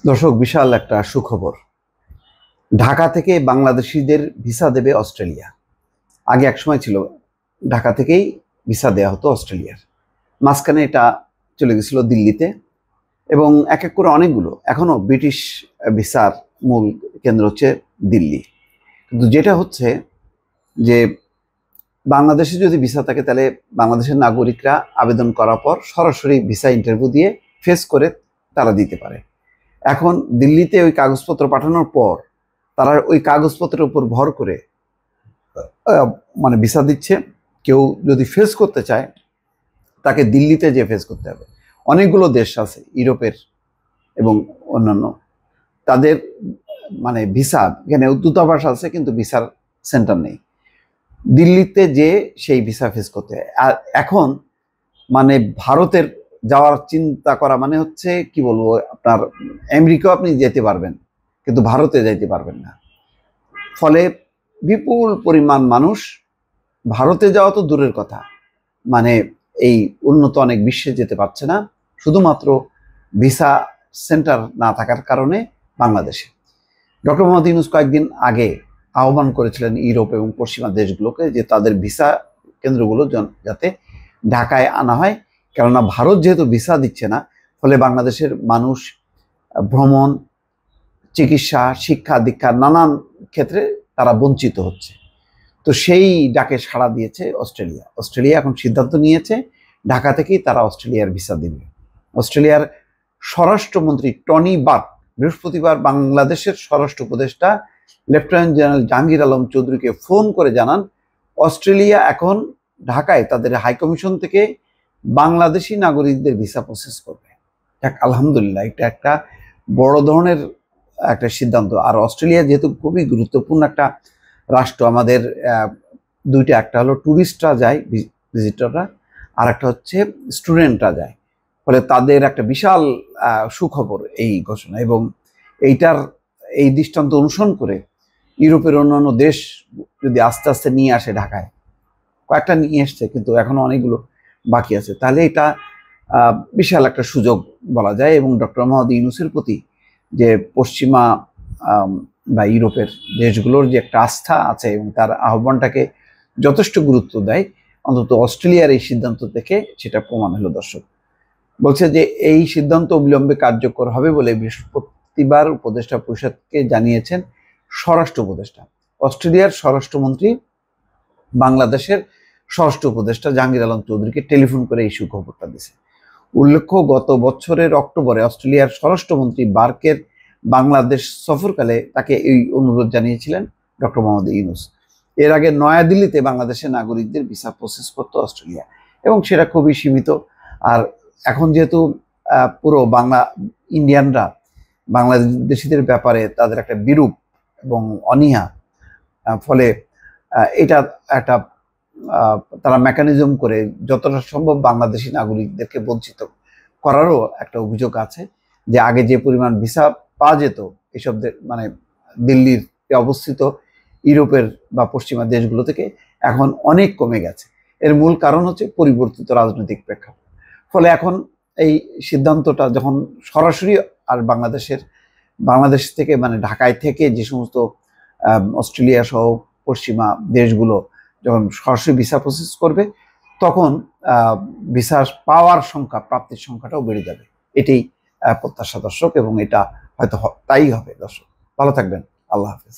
দর্শক, বিশাল একটা সুখবর। ঢাকা থেকে বাংলাদেশিদের ভিসা দেবে অস্ট্রেলিয়া। আগে একসময় ছিল ঢাকা থেকেই ভিসা দেওয়া হতো অস্ট্রেলিয়ার। মাঝখানে এটা চলে গেছিল দিল্লিতে, এবং এক এক করে অনেকগুলো এখনো ব্রিটিশ ভিসার মূল কেন্দ্র হচ্ছে দিল্লি। কিন্তু যেটা হচ্ছে যে বাংলাদেশে যদি ভিসা থাকে, তাহলে বাংলাদেশের নাগরিকরা আবেদন করার পর সরাসরি ভিসা ইন্টারভিউ দিয়ে ফেস করে তারা দিতে পারে। এখন দিল্লিতে ওই কাগজপত্র পাঠানোর পর তারা ওই কাগজপত্রের উপর ভর করে মানে ভিসা দিচ্ছে। কেউ যদি ফেস করতে চায়, তাকে দিল্লিতে যে ফেস করতে হবে। অনেকগুলো দেশ আছে ইউরোপের এবং অন্যান্য, তাদের মানে ভিসা, এখানে দূতাবাস আছে কিন্তু ভিসার সেন্টার নেই। দিল্লিতে যে সেই ভিসা ফেস করতে হয়। আর এখন মানে ভারতের যাওয়ার চিন্তা করা মানে হচ্ছে কি বলবো, আপনার আমেরিকাও আপনি যেতে পারবেন কিন্তু ভারতে যাইতে পারবেন না। ফলে বিপুল পরিমাণ মানুষ ভারতে যাওয়া তো দূরের কথা, মানে এই উন্নত অনেক বিশ্বে যেতে পারছে না, শুধুমাত্র ভিসা সেন্টার না থাকার কারণে বাংলাদেশে। ডক্টর মোহাম্মদ ইউনূস কয়েকদিন আগে আহ্বান করেছিলেন ইউরোপ এবং পশ্চিমা দেশগুলোকে যে তাদের ভিসা কেন্দ্রগুলো যাতে ঢাকায় আনা হয়, কেননা ভারত যেহেতু ভিসা দিচ্ছে না, ফলে বাংলাদেশের মানুষ ভ্রমণ, চিকিৎসা, শিক্ষা দীক্ষার নানান ক্ষেত্রে তারা বঞ্চিত হচ্ছে। তো সেই ডাকে সাড়া দিয়েছে অস্ট্রেলিয়া। অস্ট্রেলিয়া এখন সিদ্ধান্ত নিয়েছে ঢাকা থেকেই তারা অস্ট্রেলিয়ার ভিসা দেবে। অস্ট্রেলিয়ার স্বরাষ্ট্রমন্ত্রী টনি বার্ক বৃহস্পতিবার বাংলাদেশের স্বরাষ্ট্র উপদেষ্টা লেফটেন্যান্ট জেনারেল জাহাঙ্গীর আলম চৌধুরীকে ফোন করে জানান, অস্ট্রেলিয়া এখন ঢাকায় তাদের হাইকমিশন থেকে বাংলাদেশি নাগরিকদের ভিসা প্রসেস করবে। আলহামদুলিল্লাহ, এটা একটা বড় ধরনের একটা সিদ্ধান্ত। আর অস্ট্রেলিয়া যেহেতু খুবই গুরুত্বপূর্ণ একটা রাষ্ট্র, আমাদের দুইটা, একটা হলো ট্যুরিস্টরা যায়, ভিজিটররা, আর একটা হচ্ছে স্টুডেন্টরা যায়। ফলে তাদের একটা বিশাল সুখবর এই ঘোষণা। এবং এই দৃষ্টান্ত অনুসরণ করে ইউরোপের অন্যান্য দেশ যদি আস্তে আস্তে নিয়ে আসে ঢাকায়, কয়েকটা নিয়ে এসছে কিন্তু এখনো অনেকগুলো বাকি আছে, তাহলে এটা বিশাল একটা সুযোগ বলা যায়। এবং ডক্টর মোহাম্মদ ইউনূসের প্রতি যে পশ্চিমা বা ইউরোপের দেশগুলোর যে একটা আস্থা আছে এবং তার আহ্বানটাকে যথেষ্ট গুরুত্ব দেয়, অন্তত অস্ট্রেলিয়ার এই সিদ্ধান্ত থেকে সেটা প্রমাণ হলো। দর্শক বলছে যে এই সিদ্ধান্ত অবিলম্বে কার্যকর হবে বলে বৃহস্পতিবার উপদেষ্টা পরিষদকে জানিয়েছেন স্বরাষ্ট্র উপদেষ্টা। অস্ট্রেলিয়ার স্বরাষ্ট্রমন্ত্রী বাংলাদেশের স্বরাষ্ট্র উপদেষ্টা জাহাঙ্গীর আলম চৌধুরীকে টেলিফোন করে এই সুখবরটা দিয়েছে। উল্লেখ্য, গত বছরের অক্টোবরে অস্ট্রেলিয়ার স্বরাষ্ট্রমন্ত্রী বার্কের বাংলাদেশ সফরকালে তাকে এই অনুরোধ জানিয়েছিলেন ডক্টর মোহাম্মদ ইউনূস। এর আগে নয়াদিল্লিতে বাংলাদেশের নাগরিকদের ভিসা প্রসেস করতো অস্ট্রেলিয়া, এবং সেটা খুবই সীমিত। আর এখন যেহেতু পুরো ইন্ডিয়ানরা বাংলাদেশিদের ব্যাপারে তাদের একটা বিরূপ এবং অনীহা, ফলে এটা একটা তারা মেকানিজম করে যতটা সম্ভব বাংলাদেশি নাগরিকদেরকে বঞ্চিত করারও একটা অভিযোগ আছে। যে আগে যে পরিমাণ ভিসা পাওয়া যেত এসব মানে দিল্লির অবস্থিত ইউরোপের বা পশ্চিমা দেশগুলো থেকে, এখন অনেক কমে গেছে। এর মূল কারণ হচ্ছে পরিবর্তিত রাজনৈতিক প্রেক্ষাপট। ফলে এখন এই সিদ্ধান্তটা যখন সরাসরি আর বাংলাদেশ থেকে মানে ঢাকায় থেকে যে সমস্ত অস্ট্রেলিয়া সহ পশ্চিমা দেশগুলো যখন সরাসরি ভিসা প্রসেস করবে, তখন ভিসা পাওয়ার সংখ্যা, প্রাপ্তির সংখ্যাটাও বেড়ে যাবে। এটাই প্রত্যাশা দর্শক, এবং এটা হয়তো তাই হবে। দর্শক ভালো থাকবেন, আল্লাহ হাফেজ।